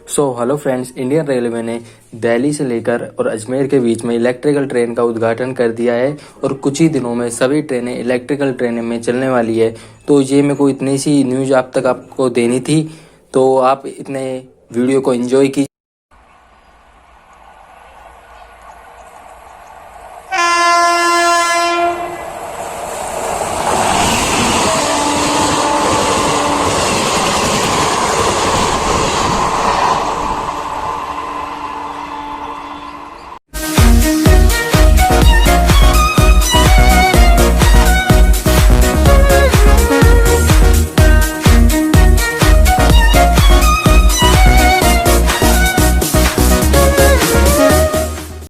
So hello friends, Indian railway ने दिल्ली से लेकर और अजमेर के बीच में इलेक्ट्रिकल ट्रेन का उद्घाटन कर दिया है और कुछ ही दिनों में सभी ट्रेनें इलेक्ट्रिकल ट्रेनें में चलने वाली है। तो ये मेरे को इतनी सी न्यूज़ आप तक आपको देनी थी, तो आप इतने वीडियो को एंजॉय कीजिए।